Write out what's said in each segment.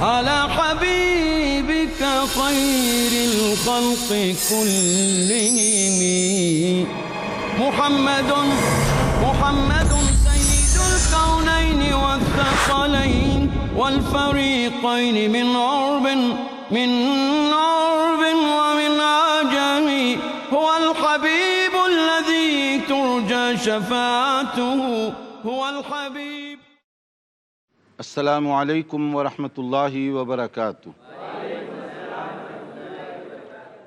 على حبيبك خير الخلق كلهم محمد سيد الكونين والثقلين والفريقين من عرب ومن عجم هو الحبيب الذي ترجى شفاعته هو الحبيب. السلام علیکم ورحمۃ اللہ وبرکاتہ.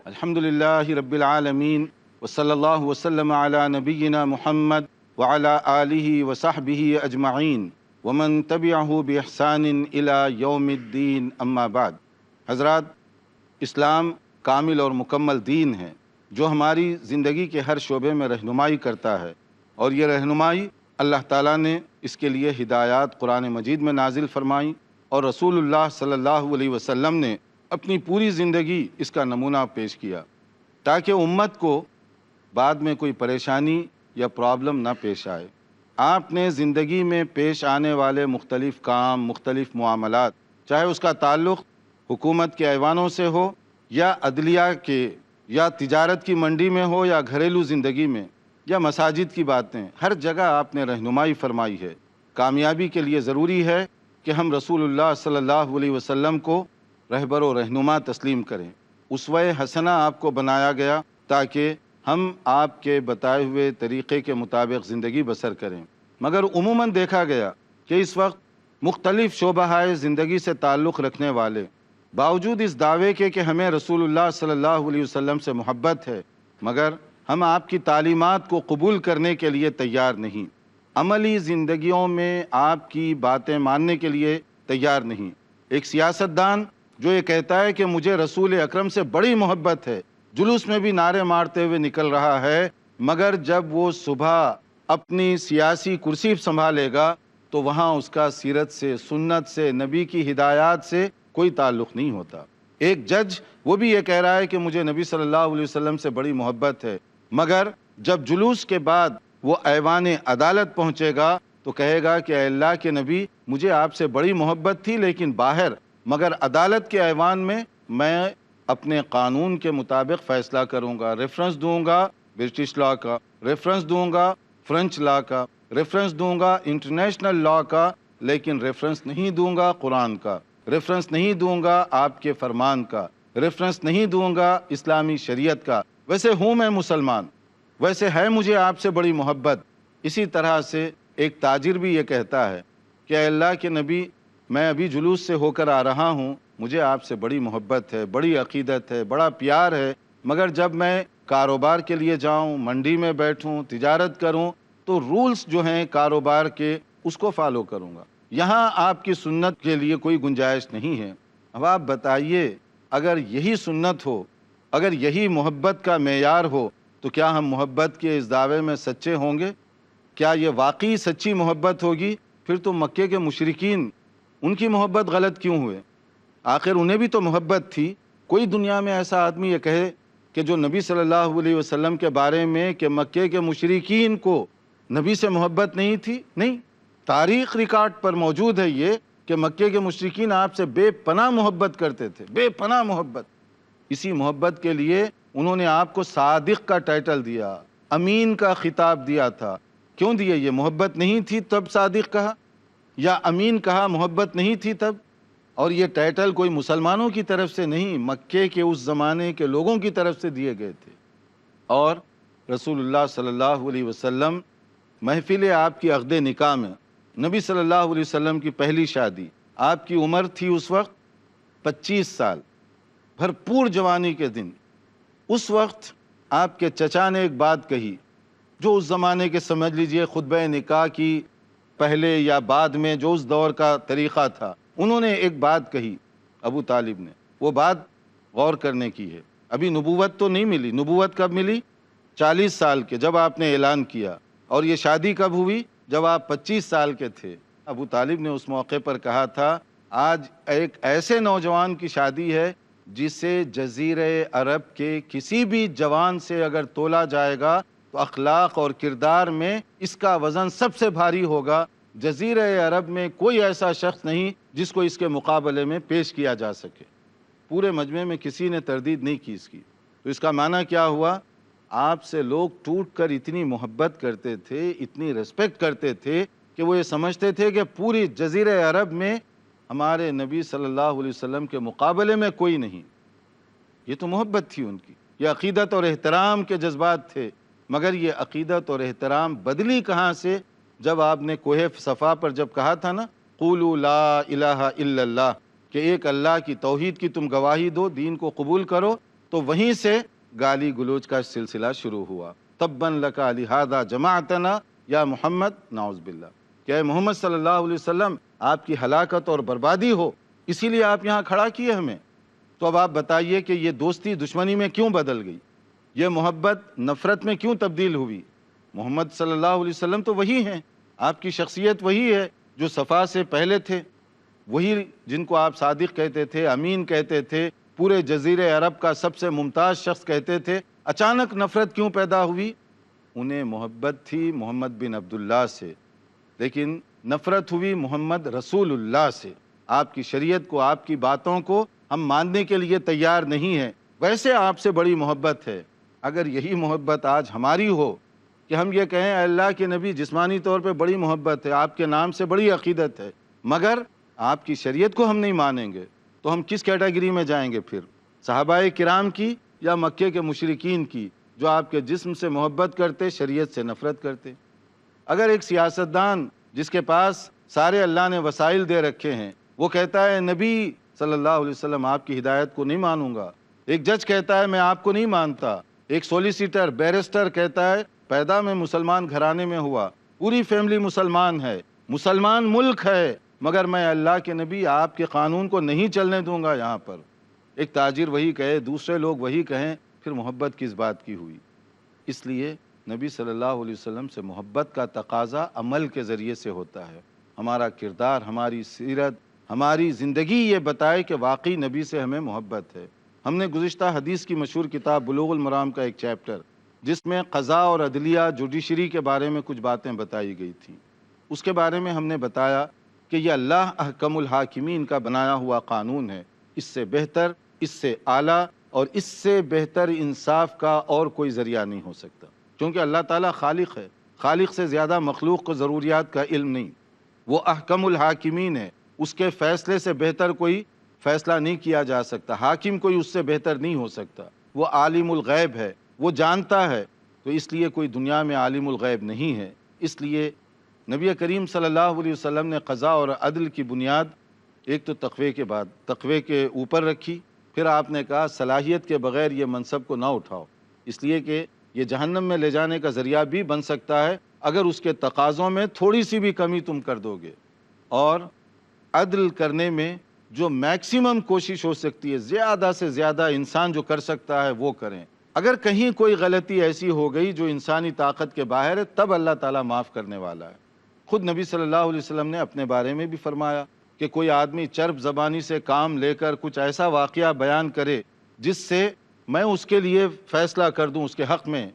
الحمدللہ رب العالمین وصلی اللہ وسلم علی نبینا محمد وعلی آلہ وصحبہ اجمعین ومن تبعہ باحسان الی یوم الدین. اما بعد. حضرات، اسلام کامل اور مکمل دین ہے جو ہماری زندگی کے ہر شعبے میں رہنمائی کرتا ہے، اور یہ رہنمائی اللہ تعالیٰ نے اس کے لیے ہدایات قرآن مجید میں نازل فرمائیں، اور رسول اللہ صلی اللہ علیہ وسلم نے اپنی پوری زندگی اس کا نمونہ پیش کیا تاکہ امت کو بعد میں کوئی پریشانی یا پرابلم نہ پیش آئے. آپ نے زندگی میں پیش آنے والے مختلف کام، مختلف معاملات، چاہے اس کا تعلق حکومت کے ایوانوں سے ہو یا عدلیہ کے یا تجارت کی منڈی میں ہو یا گھریلو زندگی میں یا مساجد کی باتیں، ہر جگہ آپ نے رہنمائی فرمائی ہے. کامیابی کے لیے ضروری ہے کہ ہم رسول اللہ صلی اللہ علیہ وسلم کو رہبر و رہنما تسلیم کریں. اسوہ حسنہ آپ کو بنایا گیا تاکہ ہم آپ کے بتائے ہوئے طریقے کے مطابق زندگی بسر کریں. مگر عموماً دیکھا گیا کہ اس وقت مختلف شعبہ زندگی سے تعلق رکھنے والے باوجود اس دعوے کے کہ ہمیں رسول اللہ صلی اللہ علیہ وسلم سے محبت ہے، مگر ہم آپ کی تعلیمات کو قبول کرنے کے لیے تیار نہیں، عملی زندگیوں میں آپ کی باتیں ماننے کے لیے تیار نہیں. ایک سیاستدان جو یہ کہتا ہے کہ مجھے رسول اکرم سے بڑی محبت ہے، جلوس میں بھی نعرے مارتے ہوئے نکل رہا ہے، مگر جب وہ صبح اپنی سیاسی کرسی سنبھالے گا تو وہاں اس کا سیرت سے، سنت سے، نبی کی ہدایات سے کوئی تعلق نہیں ہوتا. ایک جج وہ بھی یہ کہہ رہا ہے کہ مجھے نبی صلی اللہ علیہ وسلم سے بڑی محبت ہے، مگر جب جلوس کے بعد وہ ایوان عدالت پہنچے گا تو کہے گا کہ اے اللہ کے نبی، مجھے آپ سے بڑی محبت تھی لیکن باہر، مگر عدالت کے ایوان میں اپنے قانون کے مطابق فیصلہ کروں گا، ریفرنس دوں گا برٹش لا کا، ریفرنس دوں گا فرینچ لا کا، ریفرنس دوں گا انٹرنیشنل لا کا، لیکن ریفرنس نہیں دوں گا قرآن کا، ریفرنس نہیں دوں گا آپ کے فرمان کا، ریفرنس نہیں دوں گا اسلامی شریعت کا. ویسے ہوں میں مسلمان، ویسے ہے مجھے آپ سے بڑی محبت. اسی طرح سے ایک تاجر بھی یہ کہتا ہے کہ اے اللہ کے نبی، میں ابھی جلوس سے ہو کر آ رہا ہوں، مجھے آپ سے بڑی محبت ہے، بڑی عقیدت ہے، بڑا پیار ہے، مگر جب میں کاروبار کے لیے جاؤں، منڈی میں بیٹھوں، تجارت کروں تو رولز جو ہیں کاروبار کے اس کو فالو کروں گا. یہاں آپ کی سنت کے لیے کوئی گنجائش نہیں ہے. اب آپ بتائیے، اگر یہی سنت ہو، اگر یہی محبت کا معیار ہو تو کیا ہم محبت کے اس دعوے میں سچے ہوں گے؟ کیا یہ واقعی سچی محبت ہوگی؟ پھر تو مکے کے مشرکین، ان کی محبت غلط کیوں ہوئے؟ آخر انہیں بھی تو محبت تھی. کوئی دنیا میں ایسا آدمی یہ کہے کہ جو نبی صلی اللہ علیہ وسلم کے بارے میں کہ مکے کے مشرکین کو نبی سے محبت نہیں تھی؟ نہیں. تاریخ ریکارڈ پر موجود ہے یہ کہ مکے کے مشرکین آپ سے بے پناہ محبت کرتے تھے، بے پناہ محبت. اسی محبت کے لیے انہوں نے آپ کو صادق کا ٹائٹل دیا، امین کا خطاب دیا تھا. کیوں دیے؟ یہ محبت نہیں تھی تب صادق کہا، یا امین کہا محبت نہیں تھی تب؟ اور یہ ٹائٹل کوئی مسلمانوں کی طرف سے نہیں، مکے کے اس زمانے کے لوگوں کی طرف سے دیے گئے تھے. اور رسول اللہ صلی اللہ علیہ وسلم محفل آپ کی عقد نکاح میں، نبی صلی اللہ علیہ وسلم کی پہلی شادی، آپ کی عمر تھی اس وقت 25 سال، بھرپور جوانی کے دن. اس وقت آپ کے چچا نے ایک بات کہی جو اس زمانے کے سمجھ لیجئے خطبہ نکاح کی پہلے یا بعد میں جو اس دور کا طریقہ تھا، انہوں نے ایک بات کہی ابو طالب نے. وہ بات غور کرنے کی ہے. ابھی نبوت تو نہیں ملی. نبوت کب ملی؟ 40 سال کے جب آپ نے اعلان کیا. اور یہ شادی کب ہوئی؟ جب آپ 25 سال کے تھے. ابو طالب نے اس موقع پر کہا تھا آج ایک ایسے نوجوان کی شادی ہے جسے جزیرہ عرب کے کسی بھی جوان سے اگر تولا جائے گا تو اخلاق اور کردار میں اس کا وزن سب سے بھاری ہوگا جزیرہ عرب میں کوئی ایسا شخص نہیں جس کو اس کے مقابلے میں پیش کیا جا سکے۔ پورے مجمع میں کسی نے تردید نہیں کی اس کی۔ تو اس کا معنی کیا ہوا؟ آپ سے لوگ ٹوٹ کر اتنی محبت کرتے تھے، اتنی ریسپیکٹ کرتے تھے کہ وہ یہ سمجھتے تھے کہ پوری جزیرہ عرب میں ہمارے نبی صلی اللہ علیہ وسلم کے مقابلے میں کوئی نہیں۔ یہ تو محبت تھی ان کی، یہ عقیدت اور احترام کے جذبات تھے۔ مگر یہ عقیدت اور احترام بدلی کہاں سے؟ جب آپ نے کوہ صفا پر جب کہا تھا نا، قولوا لا الہ الا اللہ، کہ ایک اللہ کی توحید کی تم گواہی دو، دین کو قبول کرو، تو وہیں سے گالی گلوچ کا سلسلہ شروع ہوا۔ تبا لک لہذا جمعتنا یا محمد، نعوذ باللہ، کہ اے محمد صلی اللہ علیہ وسلم آپ کی ہلاکت اور بربادی ہو، اسی لیے آپ یہاں کھڑا کیے ہمیں۔ تو اب آپ بتائیے کہ یہ دوستی دشمنی میں کیوں بدل گئی؟ یہ محبت نفرت میں کیوں تبدیل ہوئی؟ محمد صلی اللہ علیہ وسلم تو وہی ہیں، آپ کی شخصیت وہی ہے جو صفا سے پہلے تھے، وہی جن کو آپ صادق کہتے تھے، امین کہتے تھے، پورے جزیرے عرب کا سب سے ممتاز شخص کہتے تھے۔ اچانک نفرت کیوں پیدا ہوئی؟ انہیں محبت تھی محمد بن عبداللہ سے، لیکن نفرت ہوئی محمد رسول اللہ سے۔ آپ کی شریعت کو، آپ کی باتوں کو ہم ماننے کے لیے تیار نہیں ہیں، ویسے آپ سے بڑی محبت ہے۔ اگر یہی محبت آج ہماری ہو کہ ہم یہ کہیں اے اللہ کے نبی جسمانی طور پہ بڑی محبت ہے، آپ کے نام سے بڑی عقیدت ہے، مگر آپ کی شریعت کو ہم نہیں مانیں گے، تو ہم کس کیٹیگری میں جائیں گے پھر؟ صحابہ کرام کی یا مکے کے مشرکین کی جو آپ کے جسم سے محبت کرتے، شریعت سے نفرت کرتے؟ اگر ایک سیاستدان جس کے پاس سارے اللہ نے وسائل دے رکھے ہیں، وہ کہتا ہے نبی صلی اللہ علیہ وسلم آپ کی ہدایت کو نہیں مانوں گا، ایک جج کہتا ہے میں آپ کو نہیں مانتا، ایک سولیسیٹر، بیرسٹر کہتا ہے پیدا میں مسلمان گھرانے میں ہوا، پوری فیملی مسلمان ہے، مسلمان ملک ہے، مگر میں اللہ کے نبی آپ کے قانون کو نہیں چلنے دوں گا یہاں پر۔ ایک تاجر وہی کہے، دوسرے لوگ وہی کہیں، پھر محبت کس بات کی ہوئی؟ اس لیے نبی صلی اللہ علیہ وسلم سے محبت کا تقاضا عمل کے ذریعے سے ہوتا ہے۔ ہمارا کردار، ہماری سیرت، ہماری زندگی یہ بتائے کہ واقعی نبی سے ہمیں محبت ہے۔ ہم نے گزشتہ حدیث کی مشہور کتاب بلوغ المرام کا ایک چیپٹر، جس میں قضاء اور عدلیہ، جوڈیشری کے بارے میں کچھ باتیں بتائی گئی تھیں، اس کے بارے میں ہم نے بتایا کہ یہ اللہ احکم الحاکمین کا بنایا ہوا قانون ہے، اس سے بہتر، اس سے اعلیٰ اور اس سے بہتر انصاف کا اور کوئی ذریعہ نہیں ہو سکتا، کیونکہ اللہ تعالیٰ خالق ہے، خالق سے زیادہ مخلوق کو ضروریات کا علم نہیں، وہ احکم الحاکمین ہے، اس کے فیصلے سے بہتر کوئی فیصلہ نہیں کیا جا سکتا، حاکم کوئی اس سے بہتر نہیں ہو سکتا، وہ عالم الغیب ہے، وہ جانتا ہے، تو اس لیے کوئی دنیا میں عالم الغیب نہیں ہے۔ اس لیے نبی کریم صلی اللہ علیہ وسلم نے قضاء اور عدل کی بنیاد ایک تو تقوی کے بعد تقوی کے اوپر رکھی، پھر آپ نے کہا صلاحیت کے بغیر یہ منصب کو نہ اٹھاؤ، اس لیے کہ یہ جہنم میں لے جانے کا ذریعہ بھی بن سکتا ہے اگر اس کے تقاضوں میں تھوڑی سی بھی کمی تم کر دو گے۔ اور عدل کرنے میں جو میکسیمم کوشش ہو سکتی ہے، زیادہ سے زیادہ انسان جو کر سکتا ہے وہ کریں۔ اگر کہیں کوئی غلطی ایسی ہو گئی جو انسانی طاقت کے باہر ہے، تب اللہ تعالیٰ معاف کرنے والا ہے۔ خود نبی صلی اللہ علیہ وسلم نے اپنے بارے میں بھی فرمایا کہ کوئی آدمی چرب زبانی سے کام لے کر کچھ ایسا واقعہ بیان کرے جس سے میں اس کے لیے فیصلہ کر دوں اس کے حق میں،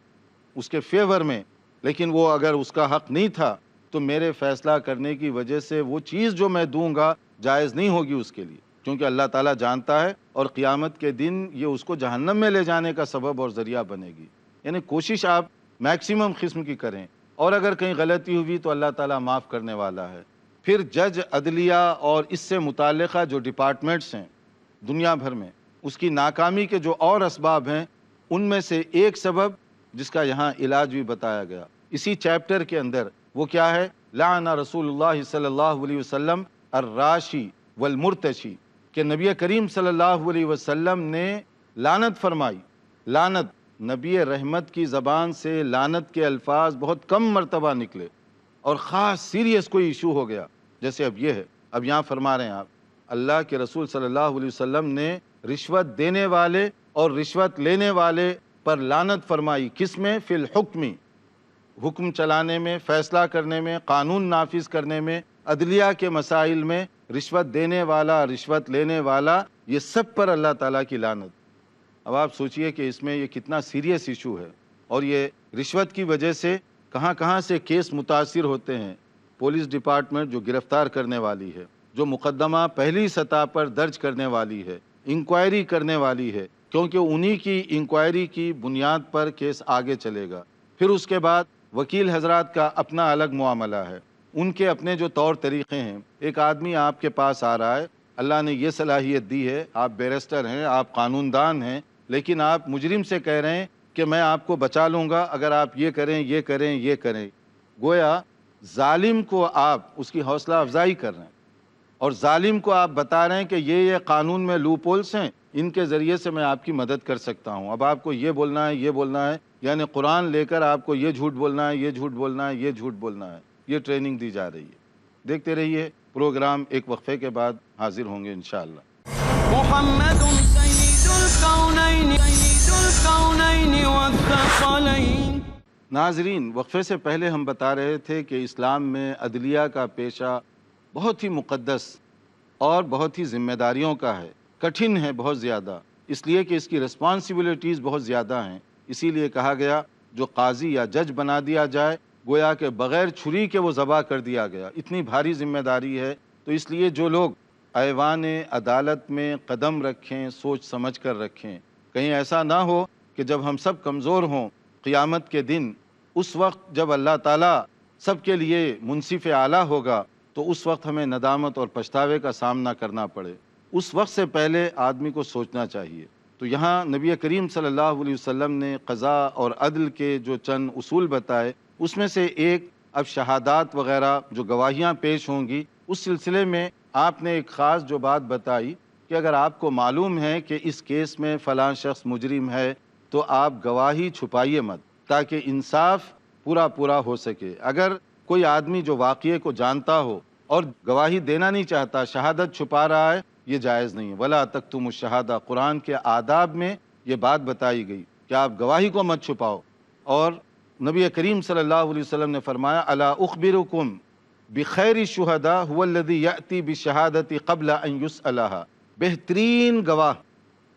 اس کے فیور میں، لیکن وہ اگر اس کا حق نہیں تھا تو میرے فیصلہ کرنے کی وجہ سے وہ چیز جو میں دوں گا جائز نہیں ہوگی اس کے لیے، کیونکہ اللہ تعالیٰ جانتا ہے اور قیامت کے دن یہ اس کو جہنم میں لے جانے کا سبب اور ذریعہ بنے گی۔ یعنی کوشش آپ میکسیمم قسم کی کریں، اور اگر کہیں غلطی ہوئی تو اللہ تعالیٰ معاف کرنے والا ہے۔ پھر جج، عدلیہ اور اس سے متعلقہ جو ڈپارٹمنٹس ہیں دنیا بھر میں، اس کی ناکامی کے جو اور اسباب ہیں، ان میں سے ایک سبب جس کا یہاں علاج بھی بتایا گیا اسی چیپٹر کے اندر، وہ کیا ہے؟ لعن رسول اللہ صلی اللہ علیہ وسلم الراشی والمرتشی، کہ نبی کریم صلی اللہ علیہ وسلم نے لعنت فرمائی۔ لعنت، نبی رحمت کی زبان سے لعنت کے الفاظ بہت کم مرتبہ نکلے، اور خاص سیریس کوئی ایشو ہو گیا جیسے اب یہ ہے۔ اب یہاں فرما رہے ہیں آپ، اللہ کے رسول صلی اللہ علیہ وسلم نے رشوت دینے والے اور رشوت لینے والے پر لعنت فرمائی۔ کس میں؟ فی الحکمی، حکم چلانے میں، فیصلہ کرنے میں، قانون نافذ کرنے میں، عدلیہ کے مسائل میں، رشوت دینے والا، رشوت لینے والا، یہ سب پر اللہ تعالیٰ کی لعنت۔ اب آپ سوچئے کہ اس میں یہ کتنا سیریس ایشو ہے، اور یہ رشوت کی وجہ سے کہاں کہاں سے کیس متاثر ہوتے ہیں۔ پولیس ڈپارٹمنٹ جو گرفتار کرنے والی ہے، جو مقدمہ پہلی سطح پر درج کرنے والی ہے، انکوائری کرنے والی ہے، کیونکہ انہی کی انکوائری کی بنیاد پر کیس آگے چلے گا۔ پھر اس کے بعد وکیل حضرات کا اپنا الگ معاملہ ہے، ان کے اپنے جو طور طریقے ہیں۔ ایک آدمی آپ کے پاس آ رہا ہے، اللہ نے یہ صلاحیت دی ہے، آپ بیرسٹر ہیں، آپ قانون دان ہیں، لیکن آپ مجرم سے کہہ رہے ہیں کہ میں آپ کو بچا لوں گا اگر آپ یہ کریں، یہ کریں، یہ کریں۔ گویا ظالم کو آپ اس کی حوصلہ افزائی کر رہے ہیں، اور ظالم کو آپ بتا رہے ہیں کہ یہ قانون میں لوپ ہولز ہیں، ان کے ذریعے سے میں آپ کی مدد کر سکتا ہوں۔ اب آپ کو یہ بولنا ہے، یہ بولنا ہے، یعنی قرآن لے کر آپ کو یہ جھوٹ بولنا ہے، یہ جھوٹ بولنا ہے، یہ جھوٹ بولنا ہے، یہ ٹریننگ دی جا رہی ہے۔ دیکھتے رہیے پروگرام، ایک وقفے کے بعد حاضر ہوں گے انشاءاللہ۔ محمد سید الکونین والثقلین۔ ناظرین، وقفے سے پہلے ہم بتا رہے تھے کہ اسلام میں عدلیہ کا پیشہ بہت ہی مقدس اور بہت ہی ذمہ داریوں کا ہے، کٹھن ہے بہت زیادہ، اس لیے کہ اس کی رسپانسبلٹیز بہت زیادہ ہیں۔ اسی لیے کہا گیا جو قاضی یا جج بنا دیا جائے گویا کہ بغیر چھری کے وہ ذبح کر دیا گیا، اتنی بھاری ذمہ داری ہے۔ تو اس لیے جو لوگ ایوان عدالت میں قدم رکھیں سوچ سمجھ کر رکھیں، کہیں ایسا نہ ہو کہ جب ہم سب کمزور ہوں قیامت کے دن، اس وقت جب اللہ تعالیٰ سب کے لیے منصف اعلیٰ ہوگا تو اس وقت ہمیں ندامت اور پچھتاوے کا سامنا کرنا پڑے۔ اس وقت سے پہلے آدمی کو سوچنا چاہیے۔ تو یہاں نبی کریم صلی اللہ علیہ وسلم نے قضاء اور عدل کے جو چند اصول بتائے، اس میں سے ایک اب شہادات وغیرہ جو گواہیاں پیش ہوں گی، اس سلسلے میں آپ نے ایک خاص جو بات بتائی کہ اگر آپ کو معلوم ہے کہ اس کیس میں فلاں شخص مجرم ہے تو آپ گواہی چھپائیے مت، تاکہ انصاف پورا ہو سکے۔ اگر کوئی آدمی جو واقعے کو جانتا ہو اور گواہی دینا نہیں چاہتا، شہادت چھپا رہا ہے، یہ جائز نہیں ہے۔ وَلَا تَكْتُمُوا الشَّهَادَةَ، قرآن کے آداب میں یہ بات بتائی گئی کہ آپ گواہی کو مت چھپاؤ۔ اور نبی کریم صلی اللہ علیہ وسلم نے فرمایا الا اخبرکم بخیر الشہداء هو الذی یأتی بالشہادۃ قبل ان یسألها، بہترین گواہ،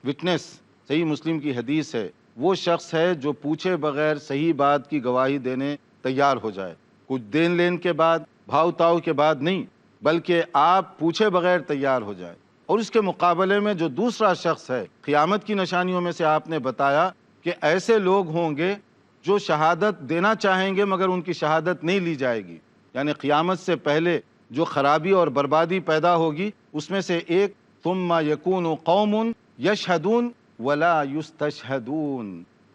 وٹنس، صحیح مسلم کی حدیث ہے، وہ شخص ہے جو پوچھے بغیر صحیح بات کی گواہی دینے تیار ہو جائے، کچھ دین لین کے بعد، بھاؤ تاؤ کے بعد نہیں، بلکہ آپ پوچھے بغیر تیار ہو جائے۔ اور اس کے مقابلے میں جو دوسرا شخص ہے، قیامت کی نشانیوں میں سے آپ نے بتایا کہ ایسے لوگ ہوں گے جو شہادت دینا چاہیں گے مگر ان کی شہادت نہیں لی جائے گی، یعنی قیامت سے پہلے جو خرابی اور بربادی پیدا ہوگی اس میں سے ایک ثم یکون قوم یشہدون ولا یستشہدون،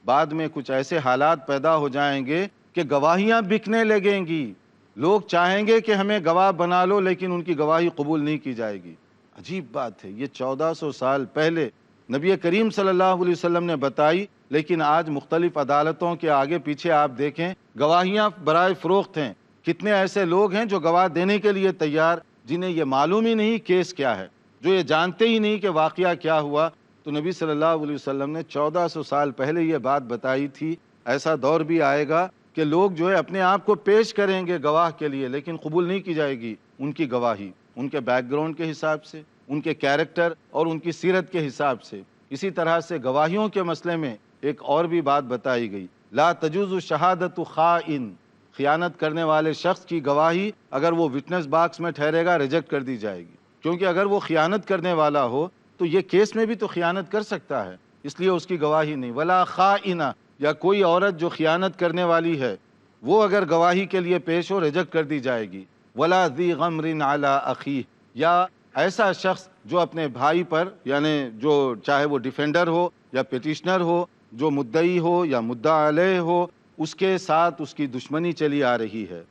بعد میں کچھ ایسے حالات پیدا ہو جائیں گے کہ گواہیاں بکنے لگیں گی، لوگ چاہیں گے کہ ہمیں گواہ بنا لو لیکن ان کی گواہی قبول نہیں کی جائے گی۔ عجیب بات ہے، یہ 1400 سال پہلے نبی کریم صلی اللہ علیہ وسلم نے بتائی، لیکن آج مختلف عدالتوں کے آگے پیچھے آپ دیکھیں گواہیاں برائے فروخت ہیں۔ کتنے ایسے لوگ ہیں جو گواہ دینے کے لیے تیار، جنہیں یہ معلوم ہی نہیں کیس کیا ہے، جو یہ جانتے ہی نہیں کہ واقعہ کیا ہوا۔ تو نبی صلی اللہ علیہ وسلم نے 1400 سال پہلے یہ بات بتائی تھی۔ ایسا دور بھی آئے گا کہ لوگ جو ہے اپنے آپ کو پیش کریں گے گواہ کے لیے، لیکن قبول نہیں کی جائے گی ان کی گواہی، ان کے بیک گراؤنڈ کے حساب سے، ان کے کیریکٹر اور ان کی سیرت کے حساب سے۔ اسی طرح سے گواہیوں کے مسئلے میں ایک اور بھی بات بتائی گئی، لا تجوز شہادت خائن، خیانت کرنے والے شخص کی گواہی اگر وہ وٹنس باکس میں ٹھہرے گا ریجیکٹ کر دی جائے گی، کیونکہ اگر وہ خیانت کرنے والا ہو تو یہ کیس میں بھی تو خیانت کر سکتا ہے، اس لیے اس کی گواہی نہیں۔ ولا خائنہ، یا کوئی عورت جو خیانت کرنے والی ہے وہ اگر گواہی کے لیے پیش ہو ریجیکٹ کر دی جائے گی۔ ولا ذی غمر علی اخیہ، یا ایسا شخص جو اپنے بھائی پر، یعنی جو چاہے وہ ڈیفینڈر ہو یا پیٹیشنر ہو، جو مدعی ہو یا مدعا علیہ ہو، اس کے ساتھ اس کی دشمنی چلی آ رہی ہے،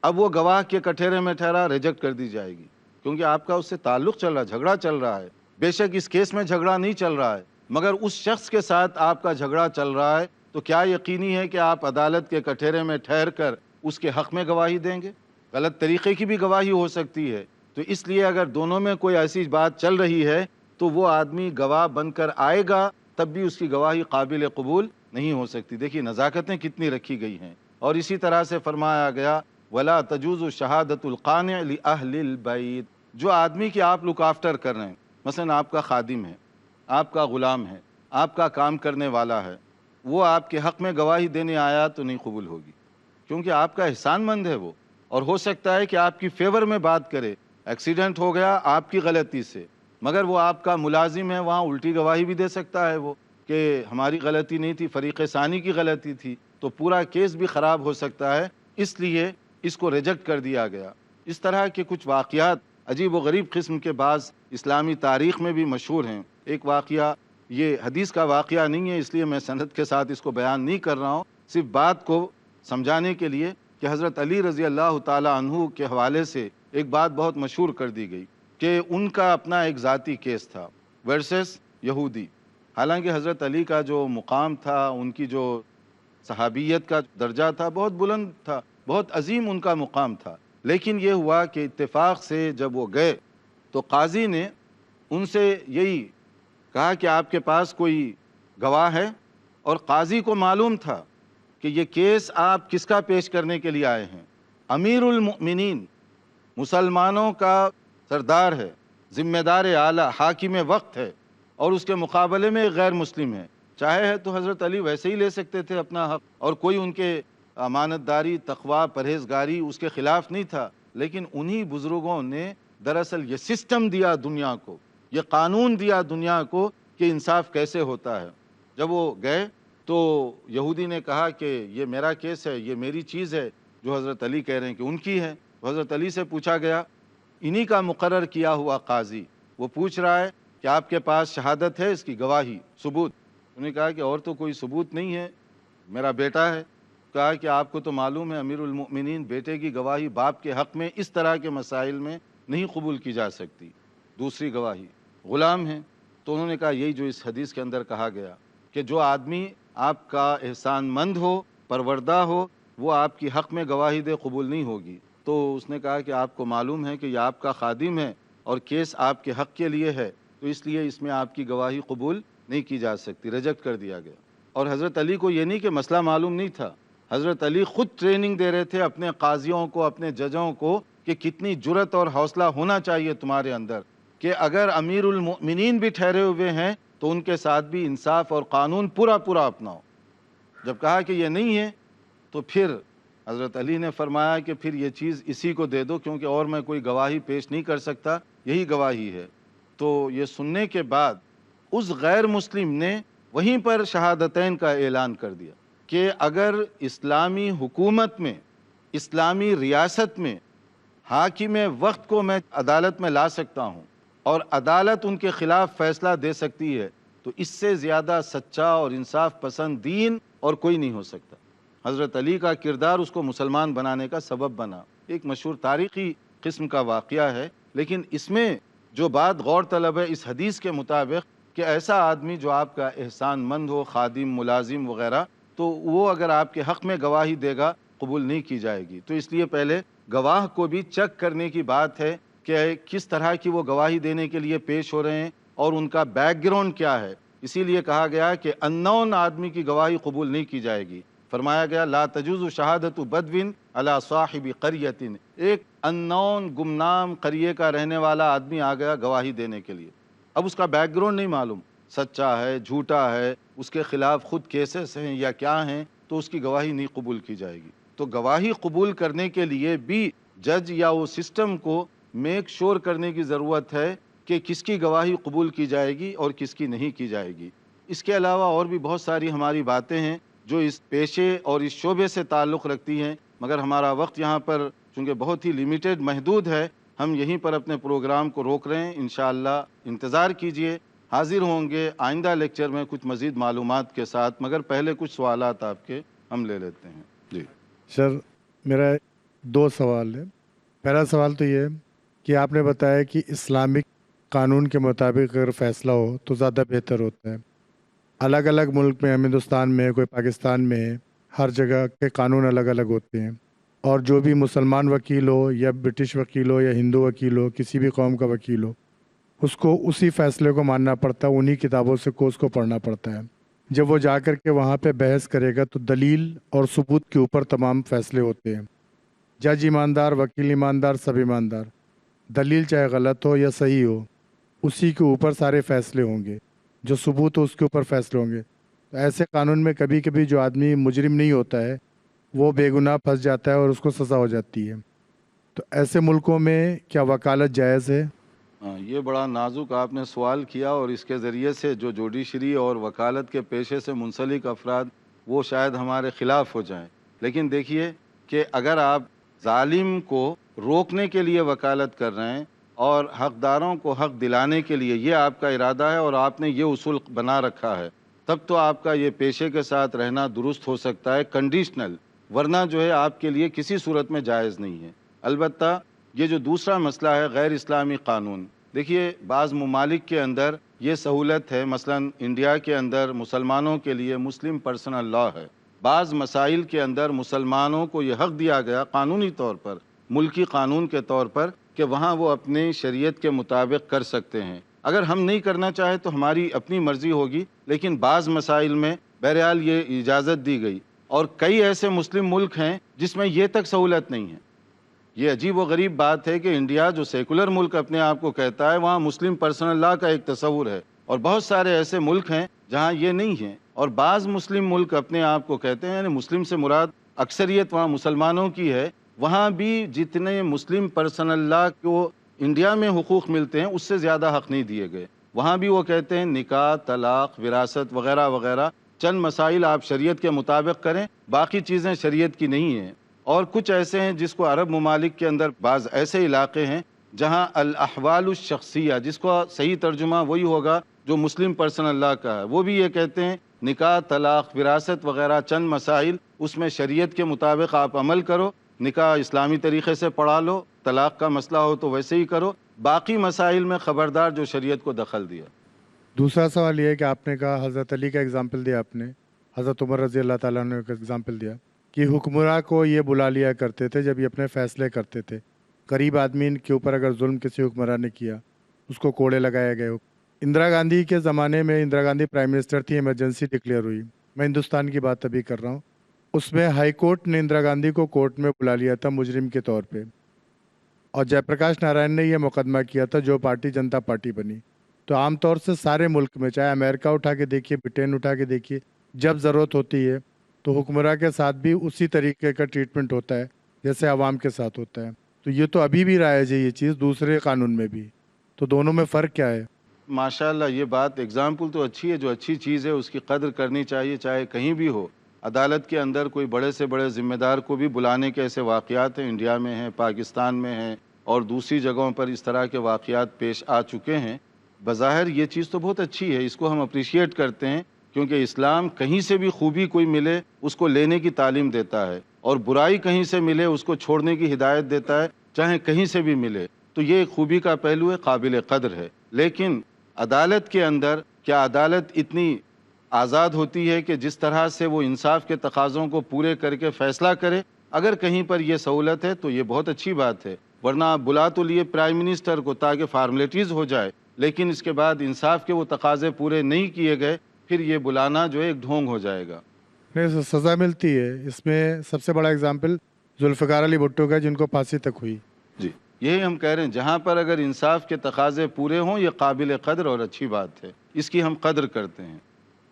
اب وہ گواہ کے کٹہرے میں ٹھہرا، ریجیکٹ کر دی جائے گی، کیونکہ آپ کا اس سے تعلق چل رہا ہے، جھگڑا چل رہا ہے۔ بے شک اس کیس میں جھگڑا نہیں چل رہا ہے، مگر اس شخص کے ساتھ آپ کا جھگڑا چل رہا ہے، تو کیا یقینی ہے کہ آپ عدالت کے کٹہرے میں ٹھہر کر اس کے حق میں گواہی دیں گے؟ غلط طریقے کی بھی گواہی ہو سکتی ہے۔ تو اس لیے اگر دونوں میں کوئی ایسی بات چل رہی ہے تو وہ آدمی گواہ بن کر آئے گا، تب بھی اس کی گواہی قابل قبول نہیں ہو سکتی۔ دیکھیے نزاکتیں کتنی رکھی گئی ہیں۔ اور اسی طرح سے فرمایا گیا ولا تجوز شہادت القانع لأہل البیت، جو آدمی کی آپ لک آفٹر کر رہے ہیں، مثلا آپ کا خادم ہے، آپ کا غلام ہے، آپ کا کام کرنے والا ہے، وہ آپ کے حق میں گواہی دینے آیا تو نہیں قبول ہوگی، کیونکہ آپ کا احسان مند ہے وہ، اور ہو سکتا ہے کہ آپ کی فیور میں بات کرے، ایکسیڈنٹ ہو گیا آپ کی غلطی سے، مگر وہ آپ کا ملازم ہے، وہاں الٹی گواہی بھی دے سکتا ہے وہ کہ ہماری غلطی نہیں تھی، فریق ثانی کی غلطی تھی، تو پورا کیس بھی خراب ہو سکتا ہے، اس لیے اس کو ریجیکٹ کر دیا گیا۔ اس طرح کے کچھ واقعات عجیب و غریب قسم کے بعض اسلامی تاریخ میں بھی مشہور ہیں۔ ایک واقعہ، یہ حدیث کا واقعہ نہیں ہے، اس لیے میں سند کے ساتھ اس کو بیان نہیں کر رہا ہوں، صرف بات کو سمجھانے کے لیے کہ حضرت علی رضی اللہ تعالی عنہ کے حوالے سے ایک بات بہت مشہور کر دی گئی کہ ان کا اپنا ایک ذاتی کیس تھا ورسس یہودی۔ حالانکہ حضرت علی کا جو مقام تھا، ان کی جو صحابیت کا درجہ تھا، بہت بلند تھا، بہت عظیم ان کا مقام تھا، لیکن یہ ہوا کہ اتفاق سے جب وہ گئے تو قاضی نے ان سے یہی کہا کہ آپ کے پاس کوئی گواہ ہے، اور قاضی کو معلوم تھا کہ یہ کیس آپ کس کا پیش کرنے کے لیے آئے ہیں، امیر المؤمنین، مسلمانوں کا سردار ہے، ذمہ دار اعلیٰ، حاکم وقت ہے، اور اس کے مقابلے میں غیر مسلم ہے۔ چاہے ہے تو حضرت علی ویسے ہی لے سکتے تھے اپنا حق، اور کوئی ان کے امانت داری، تقوی، پرہیزگاری اس کے خلاف نہیں تھا، لیکن انہی بزرگوں نے دراصل یہ سسٹم دیا دنیا کو، یہ قانون دیا دنیا کو کہ انصاف کیسے ہوتا ہے۔ جب وہ گئے تو یہودی نے کہا کہ یہ میرا کیس ہے، یہ میری چیز ہے، جو حضرت علی کہہ رہے ہیں کہ ان کی ہے۔ تو حضرت علی سے پوچھا گیا، انہی کا مقرر کیا ہوا قاضی، وہ پوچھ رہا ہے کہ آپ کے پاس شہادت ہے، اس کی گواہی، ثبوت؟ انہوں نے کہا کہ اور تو کوئی ثبوت نہیں ہے، میرا بیٹا ہے۔ کہا کہ آپ کو تو معلوم ہے امیر المؤمنین، بیٹے کی گواہی باپ کے حق میں اس طرح کے مسائل میں نہیں قبول کی جا سکتی۔ دوسری گواہی، غلام ہیں۔ تو انہوں نے کہا یہی جو اس حدیث کے اندر کہا گیا کہ جو آدمی آپ کا احسان مند ہو، پروردہ ہو، وہ آپ کی حق میں گواہی دے، قبول نہیں ہوگی۔ تو اس نے کہا کہ آپ کو معلوم ہے کہ یہ آپ کا خادم ہے اور کیس آپ کے حق کے لیے ہے، تو اس لیے اس میں آپ کی گواہی قبول نہیں کی جا سکتی، ریجیکٹ کر دیا گیا۔ اور حضرت علی کو یہ نہیں کہ مسئلہ معلوم نہیں تھا، حضرت علی خود ٹریننگ دے رہے تھے اپنے قاضیوں کو، اپنے ججوں کو، کہ کتنی جرأت اور حوصلہ ہونا چاہیے تمہارے اندر کہ اگر امیر المؤمنین بھی ٹھہرے ہوئے ہیں تو ان کے ساتھ بھی انصاف اور قانون پورا اپناؤ۔ جب کہا کہ یہ نہیں ہے تو پھر حضرت علی نے فرمایا کہ پھر یہ چیز اسی کو دے دو، کیونکہ اور میں کوئی گواہی پیش نہیں کر سکتا، یہی گواہی ہے۔ تو یہ سننے کے بعد اس غیر مسلم نے وہیں پر شہادتین کا اعلان کر دیا کہ اگر اسلامی حکومت میں، اسلامی ریاست میں حاکم وقت کو میں عدالت میں لا سکتا ہوں اور عدالت ان کے خلاف فیصلہ دے سکتی ہے، تو اس سے زیادہ سچا اور انصاف پسند دین اور کوئی نہیں ہو سکتا۔ حضرت علی کا کردار اس کو مسلمان بنانے کا سبب بنا۔ ایک مشہور تاریخی قسم کا واقعہ ہے، لیکن اس میں جو بات غور طلب ہے اس حدیث کے مطابق کہ ایسا آدمی جو آپ کا احسان مند ہو، خادم، ملازم وغیرہ، تو وہ اگر آپ کے حق میں گواہی دے گا قبول نہیں کی جائے گی۔ تو اس لیے پہلے گواہ کو بھی چیک کرنے کی بات ہے کہ کس طرح کی وہ گواہی دینے کے لیے پیش ہو رہے ہیں اور ان کا بیک گراؤنڈ کیا ہے۔ اسی لیے کہا گیا کہ اننون آدمی کی گواہی قبول نہیں کی جائے گی۔ فرمایا گیا لا تجوز شہادت بدوین علی صاحب قریۃ، ایک اننون گمنام قریے کا رہنے والا آدمی آ گیا گواہی دینے کے لیے، اب اس کا بیک گراؤنڈ نہیں معلوم، سچا ہے، جھوٹا ہے، اس کے خلاف خود کیسز ہیں یا کیا ہیں، تو اس کی گواہی نہیں قبول کی جائے گی۔ تو گواہی قبول کرنے کے لیے بھی جج یا وہ سسٹم کو میک شور کرنے کی ضرورت ہے کہ کس کی گواہی قبول کی جائے گی اور کس کی نہیں کی جائے گی۔ اس کے علاوہ اور بھی بہت ساری ہماری باتیں ہیں جو اس پیشے اور اس شعبے سے تعلق رکھتی ہیں، مگر ہمارا وقت یہاں پر چونکہ بہت ہی لیمیٹڈ، محدود ہے، ہم یہیں پر اپنے پروگرام کو روک رہے ہیں۔ انشاءاللہ انتظار کیجئے، حاضر ہوں گے آئندہ لیکچر میں کچھ مزید معلومات کے ساتھ، مگر پہلے کچھ سوالات آپ کے ہم لے لیتے ہیں۔ جی سر، میرا 2 سوال ہے۔ پہلا سوال تو یہ ہے کہ آپ نے بتایا کہ اسلامک قانون کے مطابق اگر فیصلہ ہو تو زیادہ بہتر ہوتا ہے۔ الگ الگ ملک میں، ہم ہندوستان میں، کوئی پاکستان میں، ہر جگہ کے قانون الگ الگ ہوتے ہیں، اور جو بھی مسلمان وکیل ہو یا برٹش وکیل ہو یا ہندو وکیل ہو، کسی بھی قوم کا وکیل ہو، اس کو اسی فیصلے کو ماننا پڑتا ہے، انہی کتابوں سے کو اس کو پڑھنا پڑتا ہے۔ جب وہ جا کر کے وہاں پہ بحث کرے گا تو دلیل اور ثبوت کے اوپر تمام فیصلے ہوتے ہیں۔ جج ایماندار، وکیل ایماندار، سب ایماندار، دلیل چاہے غلط ہو یا صحیح ہو، اسی کے اوپر سارے فیصلے ہوں گے، جو ثبوت ہو اس کے اوپر فیصلے ہوں گے۔ تو ایسے قانون میں کبھی کبھی جو آدمی مجرم نہیں ہوتا ہے وہ بے گناہ پھنس جاتا ہے اور اس کو سزا ہو جاتی ہے۔ تو ایسے ملکوں میں کیا وکالت جائز ہے؟ یہ بڑا نازک آپ نے سوال کیا، اور اس کے ذریعے سے جو جوڈیشری اور وکالت کے پیشے سے منسلک افراد وہ شاید ہمارے خلاف ہو جائیں، لیکن دیکھیے کہ اگر آپ ظالم کو روکنے کے لیے وکالت کر رہے ہیں اور حقداروں کو حق دلانے کے لیے یہ آپ کا ارادہ ہے اور آپ نے یہ اصول بنا رکھا ہے، تب تو آپ کا یہ پیشے کے ساتھ رہنا درست ہو سکتا ہے، کنڈیشنل، ورنہ جو ہے آپ کے لیے کسی صورت میں جائز نہیں ہے۔ البتہ یہ جو دوسرا مسئلہ ہے غیر اسلامی قانون، دیکھیے بعض ممالک کے اندر یہ سہولت ہے، مثلا انڈیا کے اندر مسلمانوں کے لیے مسلم پرسنل لاء ہے، بعض مسائل کے اندر مسلمانوں کو یہ حق دیا گیا قانونی طور پر، ملکی قانون کے طور پر، کہ وہاں وہ اپنی شریعت کے مطابق کر سکتے ہیں۔ اگر ہم نہیں کرنا چاہیں تو ہماری اپنی مرضی ہوگی، لیکن بعض مسائل میں بہرحال یہ اجازت دی گئی، اور کئی ایسے مسلم ملک ہیں جس میں یہ تک سہولت نہیں ہے۔ یہ عجیب و غریب بات ہے کہ انڈیا جو سیکولر ملک اپنے آپ کو کہتا ہے، وہاں مسلم پرسنل لاء کا ایک تصور ہے، اور بہت سارے ایسے ملک ہیں جہاں یہ نہیں ہے، اور بعض مسلم ملک اپنے آپ کو کہتے ہیں، یعنی مسلم سے مراد اکثریت وہاں مسلمانوں کی ہے، وہاں بھی جتنے مسلم پرسنل لاء کو انڈیا میں حقوق ملتے ہیں اس سے زیادہ حق نہیں دیے گئے، وہاں بھی وہ کہتے ہیں نکاح، طلاق، وراثت وغیرہ وغیرہ، چند مسائل آپ شریعت کے مطابق کریں، باقی چیزیں شریعت کی نہیں ہیں۔ اور کچھ ایسے ہیں جس کو عرب ممالک کے اندر بعض ایسے علاقے ہیں جہاں الاحوال الشخصیہ، جس کو صحیح ترجمہ وہی ہوگا جو مسلم پرسنل لاء کا ہے، وہ بھی یہ کہتے ہیں نکاح، طلاق، وراثت وغیرہ چند مسائل، اس میں شریعت کے مطابق آپ عمل کرو، نکاح اسلامی طریقے سے پڑھا لو، طلاق کا مسئلہ ہو تو ویسے ہی کرو، باقی مسائل میں خبردار جو شریعت کو دخل دیا۔ دوسرا سوال یہ ہے کہ آپ نے کہا حضرت علی کا اگزامپل دیا، آپ نے حضرت عمر رضی اللہ تعالیٰ عنہ کا اگزامپل دیا کہ حکمراں کو یہ بلا لیا کرتے تھے جب یہ اپنے فیصلے کرتے تھے، غریب آدمی کے اوپر اگر ظلم کسی حکمراں نے کیا اس کو کوڑے لگائے گئے۔ اندرا گاندھی کے زمانے میں اندرا گاندھی پرائم منسٹر تھی، ایمرجنسی ڈکلیئر ہوئی، میں ہندوستان کی بات ابھی کر رہا ہوں، اس میں ہائی کورٹ نے اندرا گاندھی کو کورٹ میں بلا لیا تھا مجرم کے طور پہ، اور جے پرکاش نارائن نے یہ مقدمہ کیا تھا جو پارٹی جنتا پارٹی بنی۔ تو عام طور سے سارے ملک میں، چاہے امریکہ اٹھا کے دیکھیے، برٹین اٹھا کے دیکھیے، جب ضرورت ہوتی ہے تو حکمراں کے ساتھ بھی اسی طریقے کا ٹریٹمنٹ ہوتا ہے جیسے عوام کے ساتھ ہوتا ہے۔ تو یہ تو ابھی بھی رائج ہے یہ چیز دوسرے قانون میں بھی، تو دونوں میں فرق کیا ہے؟ ماشاءاللہ یہ بات ایگزامپل تو اچھی ہے، جو اچھی چیز ہے اس کی قدر کرنی چاہیے، چاہے کہیں بھی ہو۔ عدالت کے اندر کوئی بڑے سے بڑے ذمہ دار کو بھی بلانے کے ایسے واقعات ہیں، انڈیا میں ہیں، پاکستان میں ہیں، اور دوسری جگہوں پر اس طرح کے واقعات پیش آ چکے ہیں۔ بظاہر یہ چیز تو بہت اچھی ہے، اس کو ہم اپریشیٹ کرتے ہیں، کیونکہ اسلام کہیں سے بھی خوبی کوئی ملے اس کو لینے کی تعلیم دیتا ہے، اور برائی کہیں سے ملے اس کو چھوڑنے کی ہدایت دیتا ہے، چاہے کہیں سے بھی ملے۔ تو یہ ایک خوبی کا پہلو ہے، قابل قدر ہے۔ لیکن عدالت کے اندر کیا عدالت اتنی آزاد ہوتی ہے کہ جس طرح سے وہ انصاف کے تقاضوں کو پورے کر کے فیصلہ کرے؟ اگر کہیں پر یہ سہولت ہے تو یہ بہت اچھی بات ہے، ورنہ آپ بلا تو لیے پرائم منسٹر کو تاکہ فارمیلٹیز ہو جائے، لیکن اس کے بعد انصاف کے وہ تقاضے پورے نہیں کیے گئے، پھر یہ بلانا جو ہے ایک ڈھونگ ہو جائے گا۔ نہیں، سزا ملتی ہے۔ اس میں سب سے بڑا اگزامپل ذوالفقار علی بھٹو کا، جن کو پھانسی تک ہوئی۔ جی، یہی ہم کہہ رہے ہیں، جہاں پر اگر انصاف کے تقاضے پورے ہوں یہ قابل قدر اور اچھی بات ہے، اس کی ہم قدر کرتے ہیں۔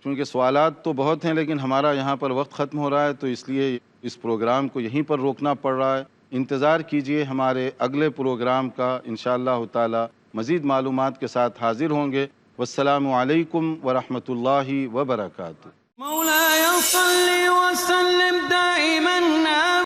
چونکہ سوالات تو بہت ہیں لیکن ہمارا یہاں پر وقت ختم ہو رہا ہے، تو اس لیے اس پروگرام کو یہیں پر روکنا پڑ رہا ہے۔ انتظار کیجئے ہمارے اگلے پروگرام کا، انشاءاللہ تعالی مزید معلومات کے ساتھ حاضر ہوں گے۔ والسلام علیکم ورحمۃ اللہ وبرکاتہ۔ مولاي صل وسلم دائما